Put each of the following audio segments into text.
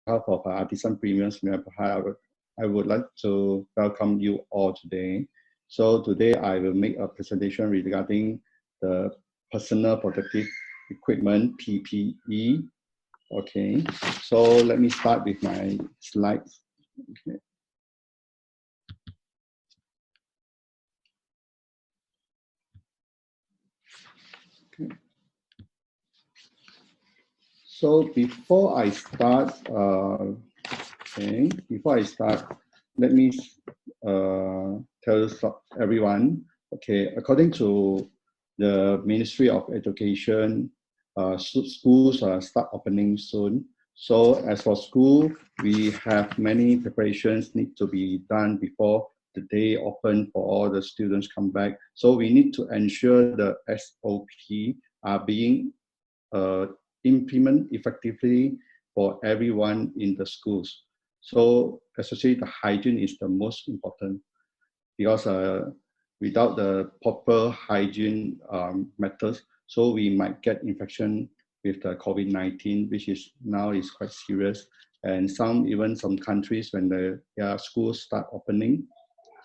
behalf of Artisan Premium I would like to welcome you all today. So today I will make a presentation regarding the personal protective equipment, PPE. Okay, so let me start with my slides. Okay. Okay. So before I start, let me tell everyone. Okay, according to the Ministry of Education, schools start opening soon. So as for school, we have many preparations need to be done before the day open for all the students come back. So we need to ensure the SOP are being implemented effectively for everyone in the schools. So especially the hygiene is the most important, because without the proper hygiene methods, so we might get infection with the COVID-19, which is now is quite serious. And even some countries, when their schools start opening,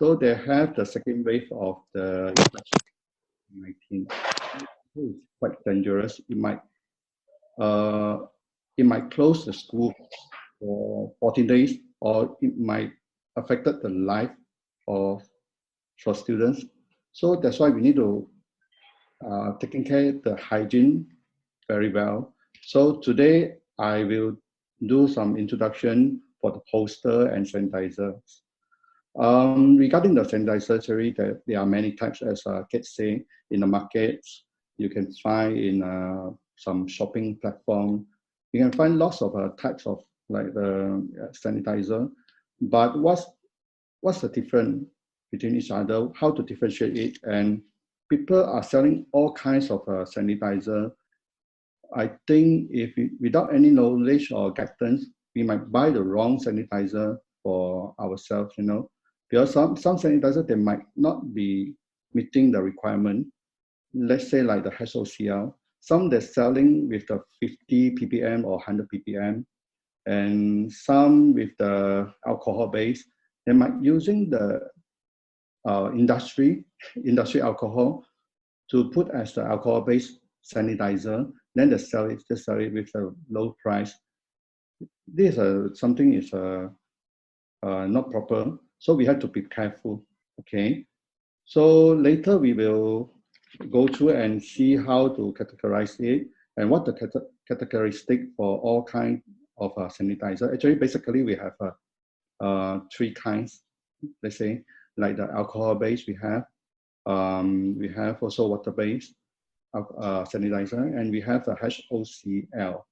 so they have the second wave of the COVID-19. It's quite dangerous. It might close the school for 14 days, or it might affect the life for students. So that's why we need to taking care of the hygiene very well. So today I will do some introduction for the poster and sanitizer. Regarding the sanitizer, there are many types, as Kate say, in the markets. You can find in some shopping platform. You can find lots of types of like the sanitizer. But what's the difference between each other? How to differentiate it? And people are selling all kinds of sanitizer. I think without any knowledge or guidance, we might buy the wrong sanitizer for ourselves, because some sanitizer, they might not be meeting the requirement. Let's say like the HOCl, some they're selling with the 50 ppm or 100 ppm, and some with the alcohol base. They might using the industry alcohol to put as the alcohol-based sanitizer. Then they sell it with a low price. This something is not proper. So we have to be careful. Okay. So later we will go through and see how to categorize it and what the characteristic for all kinds of sanitizer. Actually, basically we have three kinds. Let's say like the alcohol base we have also water-based sanitizer, and we have the HOCl.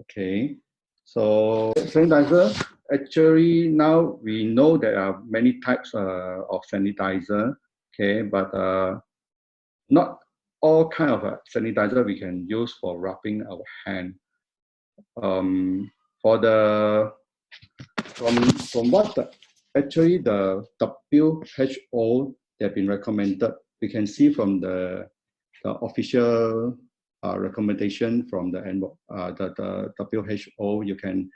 Okay, so sanitizer, actually now we know there are many types of sanitizer, okay, but not all kind of sanitizer we can use for rubbing our hand. From what actually the WHO they've been recommended, we can see from the official recommendation from the WHO. You can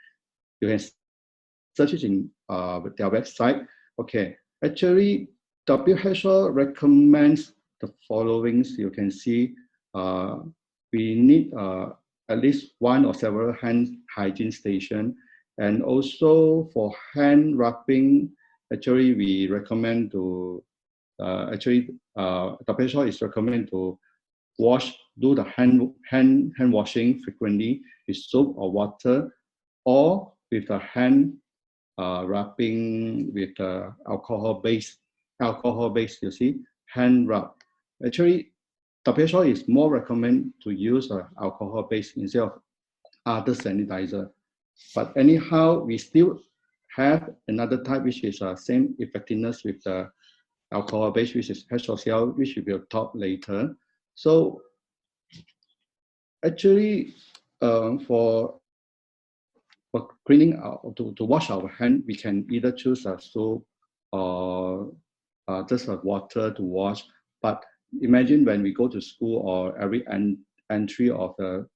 search it in their website. Okay, actually WHO recommends the following. You can see we need at least one or several hand hygiene station, and also for hand rubbing. Actually, we recommend to WHO is recommend to do the hand washing frequently with soap or water, or with the hand rubbing with alcohol based. You see, hand rub. Actually, WHO is more recommend to use alcohol based instead of other sanitizer. But anyhow, we still have another type which is same effectiveness with the alcohol base, which is HOCl, which we will talk later. So actually, for cleaning to wash our hand, we can either choose a soap or just water to wash. But imagine when we go to school, or every entry of the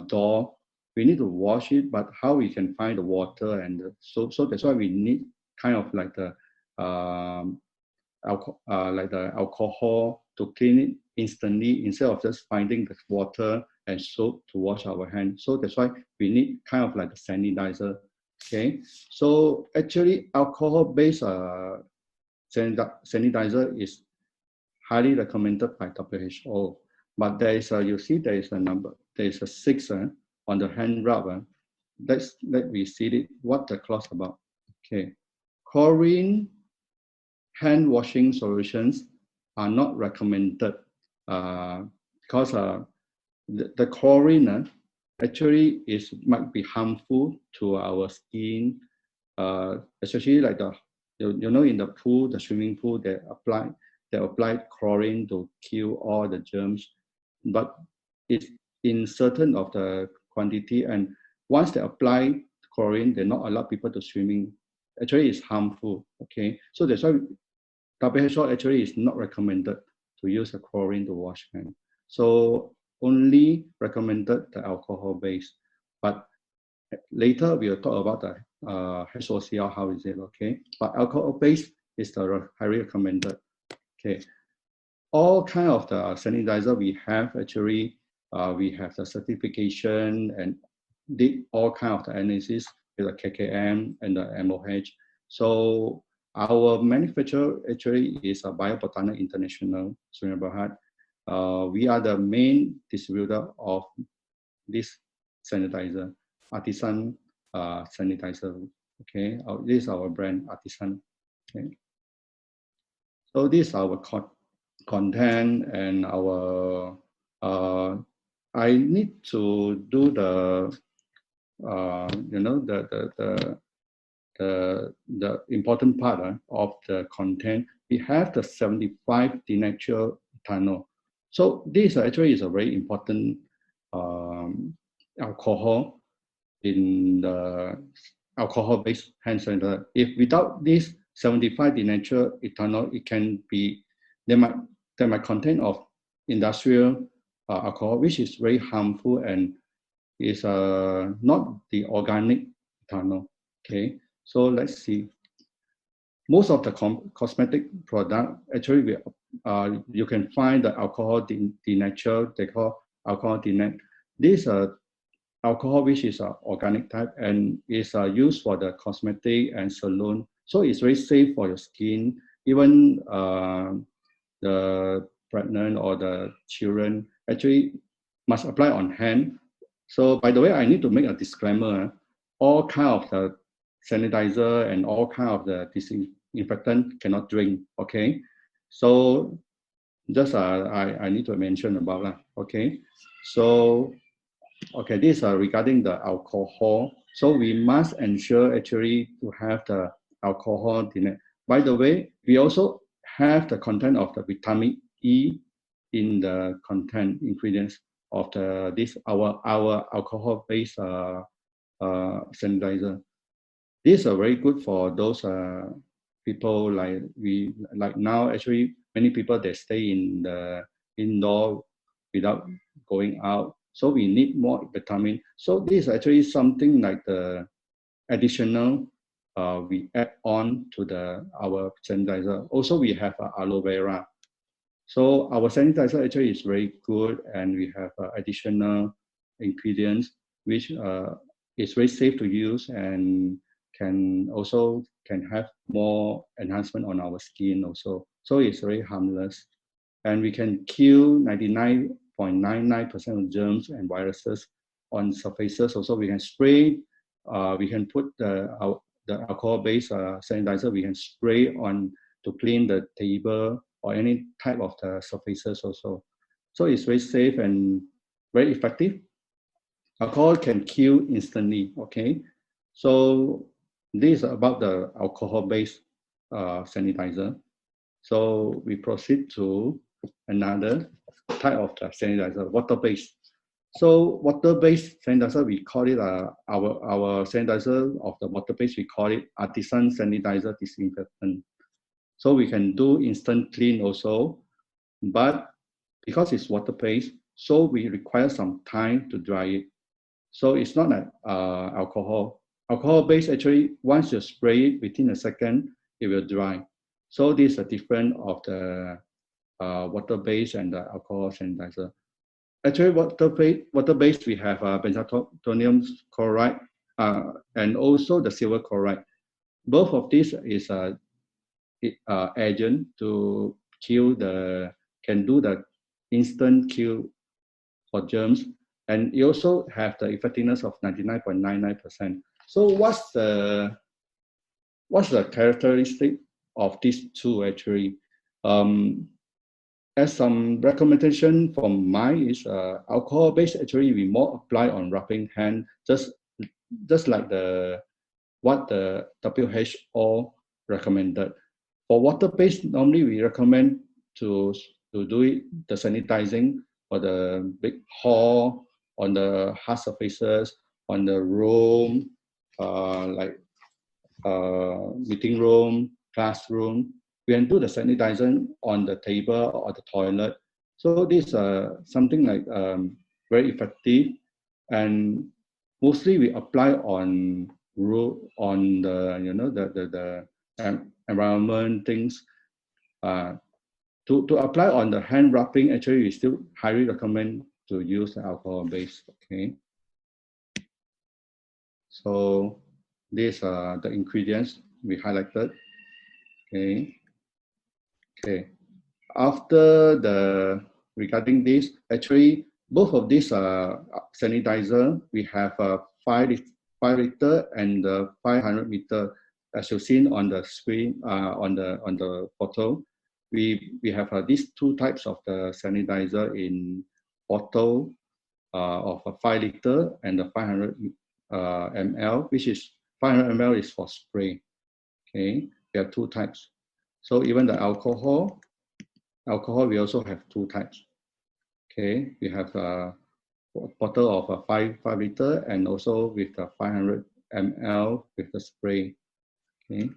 door, we need to wash it, but how we can find the water, and so that's why we need kind of like the alcohol to clean it instantly instead of just finding the water and soap to wash our hands. So that's why we need kind of like a sanitizer. Okay, so actually alcohol-based sanitizer is highly recommended by WHO. But there is you see there is a number, there is a 6 on the hand rub. Let me see it, what the clause about. Okay, chlorine hand washing solutions are not recommended because the chlorine actually might be harmful to our skin, especially like in the pool, the swimming pool, they apply chlorine to kill all the germs, but it's in certain of the quantity, and once they apply chlorine, they're not allow people to swimming. Actually, it's harmful. Okay, so that's why WHO actually is not recommended to use a chlorine to wash hands. So only recommended the alcohol base. But later we will talk about the HOCl, how is it, okay? But alcohol base is the highly recommended. Okay, all kind of the sanitizer we have actually, we have the certification and did all kind of the analysis with the KKM and the MOH. So our manufacturer actually is a Biobotanic International, Sungai Berhad. We are the main distributor of this sanitizer, artsan sanitizer. Okay, this is our brand, artsan. Okay, so this is our content and our. I need to do the the important part of the content. We have the 75 denatured ethanol. So this actually is a very important alcohol in the alcohol-based hand sanitizer. If without this 75 denatured ethanol, it can be they might contain of industrial alcohol, which is very harmful and is not the organic ethanol. Okay, so let's see. Most of the cosmetic product actually you can find the alcohol denature. They call alcohol denat. This alcohol which is organic type and is used for the cosmetic and salon. So it's very safe for your skin. Even the pregnant or the children actually must apply on hand. So by the way, I need to make a disclaimer. All kind of the sanitizer and all kind of the disinfectant cannot drink. Okay, so just I need to mention about that. Okay, so okay, this is regarding the alcohol. So we must ensure actually to have the alcohol in it. By the way, we also have the content of the vitamin E in the content ingredients of our alcohol-based sanitizer. These are very good for those people like now. Actually, many people they stay in the indoor without going out. So we need more vitamin. So this is actually something like the additional we add on to our sanitizer. Also, we have aloe vera. So our sanitizer actually is very good, and we have additional ingredients which is very safe to use and can have more enhancement on our skin also. So it's very harmless, and we can kill 99.99% of germs and viruses on surfaces. Also, we can spray. We can put the alcohol-based sanitizer. We can spray on to clean the table or any type of the surfaces also. So it's very safe and very effective. Alcohol can kill instantly. Okay, so this is about the alcohol-based sanitizer. So we proceed to another type of the sanitizer, water-based. So water-based sanitizer, we call it our sanitizer of the water-based, we call it artisan sanitizer disinfectant. So we can do instant clean also, but because it's water-based, so we require some time to dry it. So it's not like alcohol. Alcohol base actually, once you spray it within a second, it will dry. So this is a difference of the water base and the alcohol sanitizer. Actually, water base we have benzalkonium chloride and also the silver chloride. Both of these is a agent to kill can do the instant kill for germs, and you also have the effectiveness of 99.99%. So what's the characteristic of these two actually? As some recommendation from mine is alcohol based actually we more apply on rubbing hand, just like what the WHO recommended. For water based, normally we recommend to do it the sanitizing for the big hall, on the hard surfaces, on the room, like meeting room, classroom. We can do the sanitizing on the table or the toilet. So this something like very effective, and mostly we apply on the environment things. To apply on the hand rubbing, actually we still highly recommend to use alcohol base. Okay. So these are the ingredients we highlighted. Okay. Okay. After regarding this, actually both of these sanitizer, we have 5 liter and 500 meter. As you've seen on the screen, on the photo, we have these two types of the sanitizer in bottle of a 5 liter and the 500 ml, which is 500 ml is for spray. Okay, there are two types. So even the alcohol we also have two types. Okay, we have a bottle of a 5 liter and also with the 500 ml with the spray. Okay.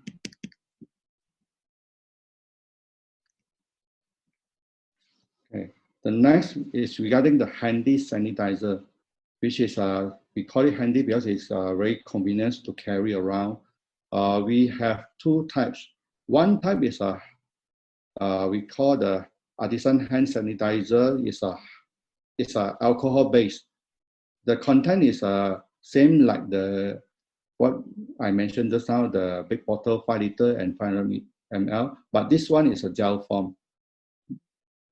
Okay. The next is regarding the handy sanitizer, which is we call it handy because it's very convenient to carry around. We have two types. One type is we call the artsan hand sanitizer. It's a alcohol based. The content is same like what I mentioned just now, the big bottle 5 liter and 500 ml, but this one is a gel form.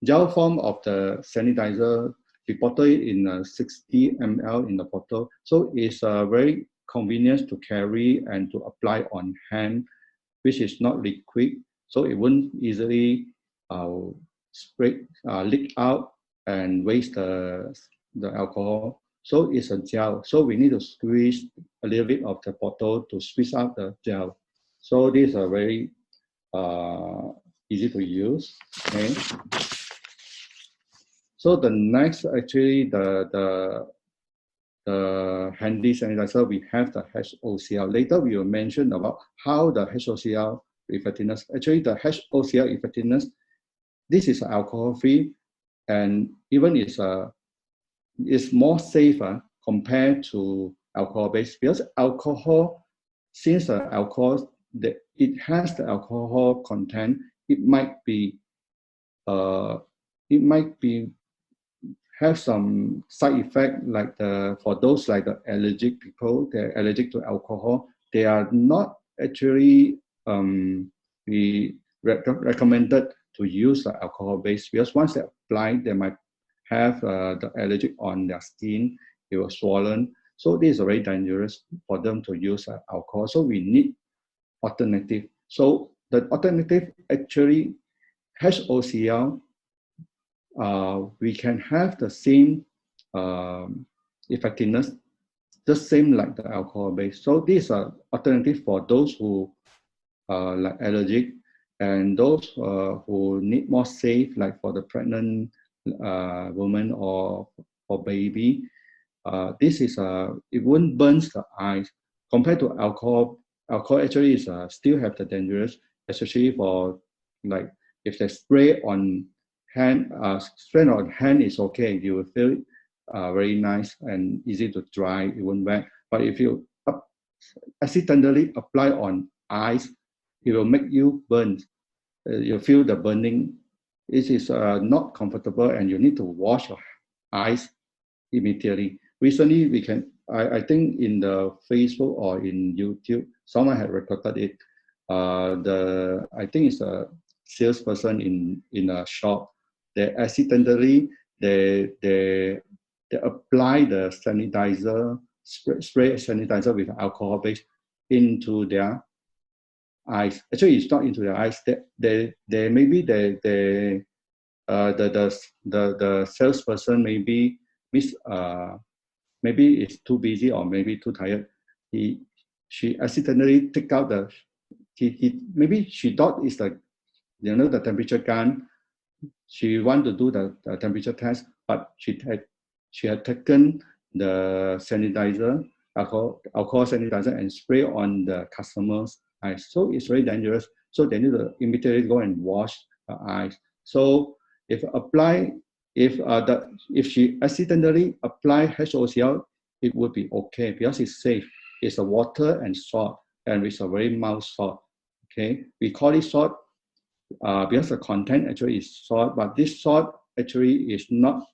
Gel form of the sanitizer, we bottle it in 60 ml in the bottle. So it's very convenient to carry and to apply on hand, which is not liquid. So it won't easily leak out and waste the alcohol. So it's a gel. So we need to squeeze a little bit of the bottle to squeeze out the gel. So these are very easy to use. Okay. So the next, actually, the handy sanitizer, we have the HOCl. Later, we will mention about how the HOCl effectiveness. Actually, the HOCl effectiveness, this is alcohol-free, and even is more safer compared to alcohol-based, because alcohol, since alcohol, it has the alcohol content, it might be have some side effect, like for those like the allergic people, they're allergic to alcohol. They are not actually recommended to use the alcohol base, because once they apply, they might have the allergic on their skin, it will swollen. So this is very dangerous for them to use alcohol. So we need alternative. So the alternative actually HOCl. We can have the same effectiveness, the same like the alcohol base. So these are alternative for those who are like allergic, and those who need more safe, like for the pregnant woman or for baby. This is it won't burn the eyes compared to alcohol. Alcohol actually is still have the dangerous, especially for like if they spray on hand, spray on hand is okay. You will feel very nice and easy to dry, it won't wet. But if you accidentally apply on eyes, it will make you burn. You feel the burning. It is not comfortable, and you need to wash your eyes immediately. Recently, I think in the Facebook or in YouTube, someone had recorded it. I think it's a salesperson in a shop. They accidentally they apply the sanitizer, spray sanitizer with alcohol base into their eyes. Actually, it's not into their eyes. They maybe the salesperson maybe is too busy or maybe too tired. She accidentally take out maybe she thought it's the temperature gun. She want to do the temperature test, but she had taken the sanitizer, alcohol sanitizer, and spray on the customer's eyes. So it's very dangerous. So they need to immediately go and wash the eyes. So if she accidentally apply HOCl, it would be okay because it's safe. It's a water and salt, and it's a very mild salt. Okay, we call it salt because the content actually is salt, but this salt actually is not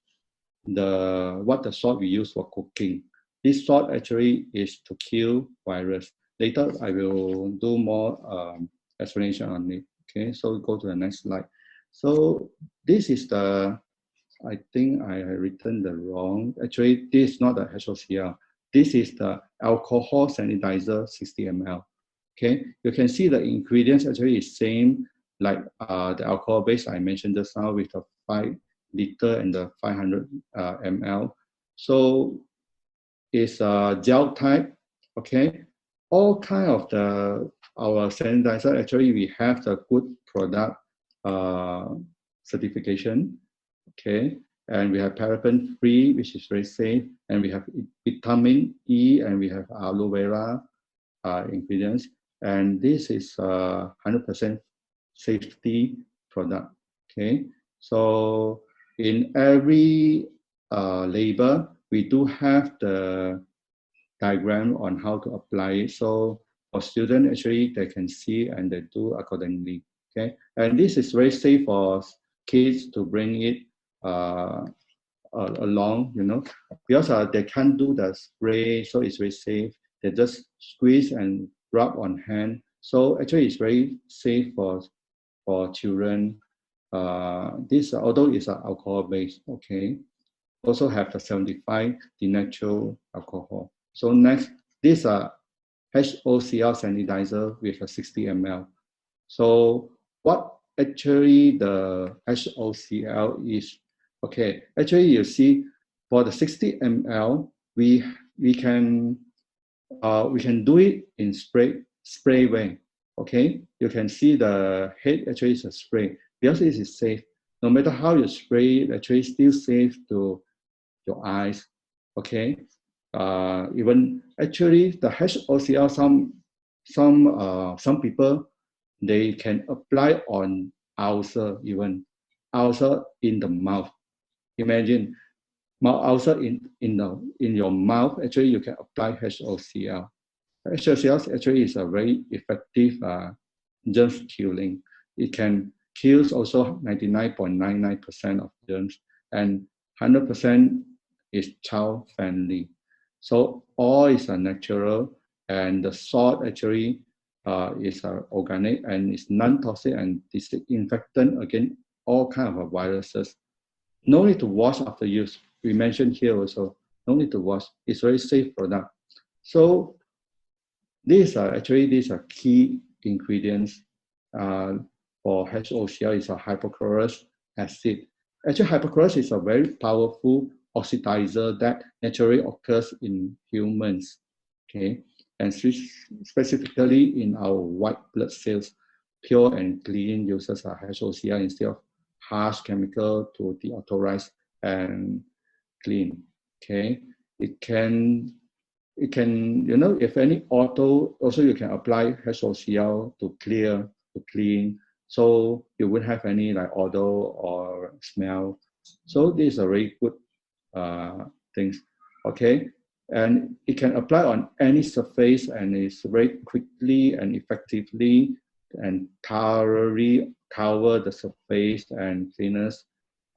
the salt we use for cooking. This salt actually is to kill virus. Later, I will do more explanation on it. Okay, so go to the next slide. So this is I think I have written the wrong. Actually, this is not the HOCl. This is the alcohol sanitizer 60 ml. Okay, you can see the ingredients actually is same like the alcohol base I mentioned just now with the 5 liter and the 500 ml. So it's a gel type. Okay, all kind of our sanitizer actually we have the good product certification. Okay, and we have paraben free, which is very safe, and we have vitamin E, and we have aloe vera ingredients, and this is 100% safety product. Okay, so in every label we do have the diagram on how to apply it. So for students, actually they can see and they do accordingly. Okay, and this is very safe for kids to bring it along, because they can't do the spray, so it's very safe. They just squeeze and rub on hand. So actually, it's very safe for children. This, although it's alcohol based, okay, also have the 75 denatural alcohol. So next, this HOCl sanitizer with a 60 ml. So what actually the HOCl is? Okay, actually you see for the 60 ml, we can do it in spray way. Okay, you can see the head actually is a spray because it is safe. No matter how you spray it, actually still safe to your eyes. Okay, even actually the HOCl some people they can apply on ulcer, even ulcer in the mouth. Imagine mouth ulcer in your mouth. Actually, you can apply HOCl. HOCl actually is a very effective germs killing. It can kill also 99.99% of germs, and 100% is child friendly. So all is a natural, and the salt actually is organic and is non-toxic and disinfectant against all kinds of viruses. No need to wash after use. We mentioned here also, no need to wash. It's very safe product. So these are key ingredients for HOCl. Is a hypochlorous acid. Actually, hypochlorous is a very powerful oxidizer that naturally occurs in humans. Okay, and specifically in our white blood cells, pure and clean uses HOCl instead of harsh chemical to deauthorize and clean. Okay, it can if any auto, also you can apply HOCl to clean, so you wouldn't have any like odor or smell. So this is a very good things. Okay, and it can apply on any surface, and it's very quickly and effectively and thoroughly cover the surface and cleaners,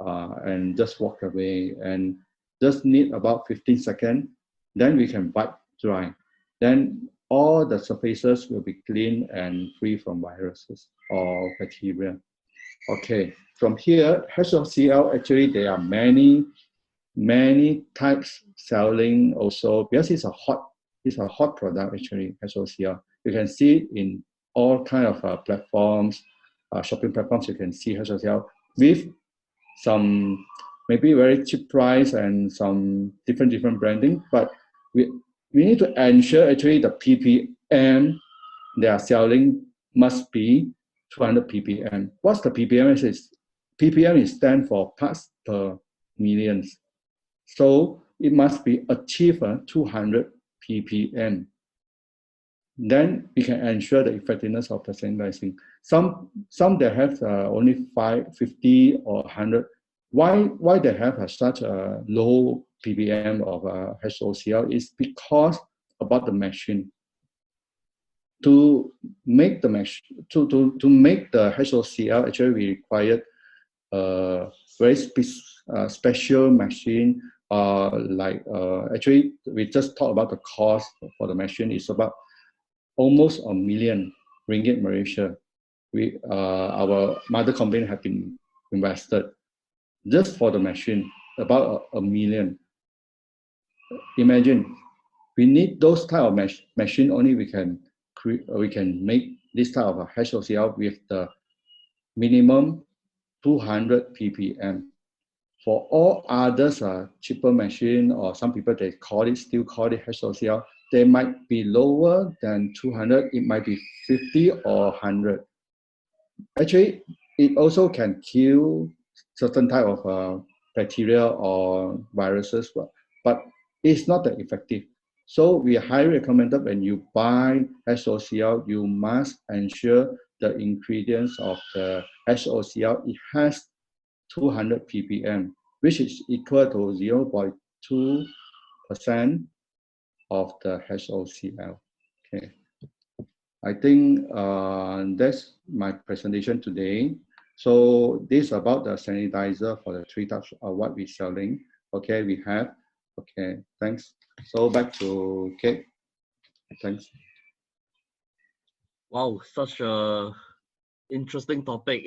and just walk away, and just need about 15 seconds. Then we can wipe dry. Then all the surfaces will be clean and free from viruses or bacteria. Okay, from here, HOCl, actually there are many types selling also, because it's a hot product actually, HOCl. You can see in all kind of platforms, shopping platforms, you can see HOCl with some maybe very cheap price and some different branding, but we need to ensure actually the ppm they are selling must be 200 ppm. What's the ppm? Ppm is stand for parts per millions. So it must be achieved 200 ppm. Then we can ensure the effectiveness of the sanitizing. Some they have only 50 or 100. Why they have such a low ppm of HOCl is because about the machine. To make the to make the HOCl, actually we required a very special machine. Actually, we just talked about the cost for the machine. It's about almost R1 million Malaysia. Our mother company have been invested just for the machine, about $1 million. Imagine, we need those type of machine only we can make this type of HOCl with the minimum 200 ppm. For all others, cheaper machine, or some people they still call it HOCl, they might be lower than 200. It might be 50 or 100. Actually, it also can kill certain type of bacteria or viruses, but it's not that effective. So we highly recommend that when you buy HOCl, you must ensure the ingredients of the HOCl, it has 200 ppm, which is equal to 0.2% of the HOCl. Okay, I think that's my presentation today. So this is about the sanitizer for the 3 types of what we're selling. Okay, we have. Okay, thanks. So back to Kate. Thanks. Wow, such a interesting topic.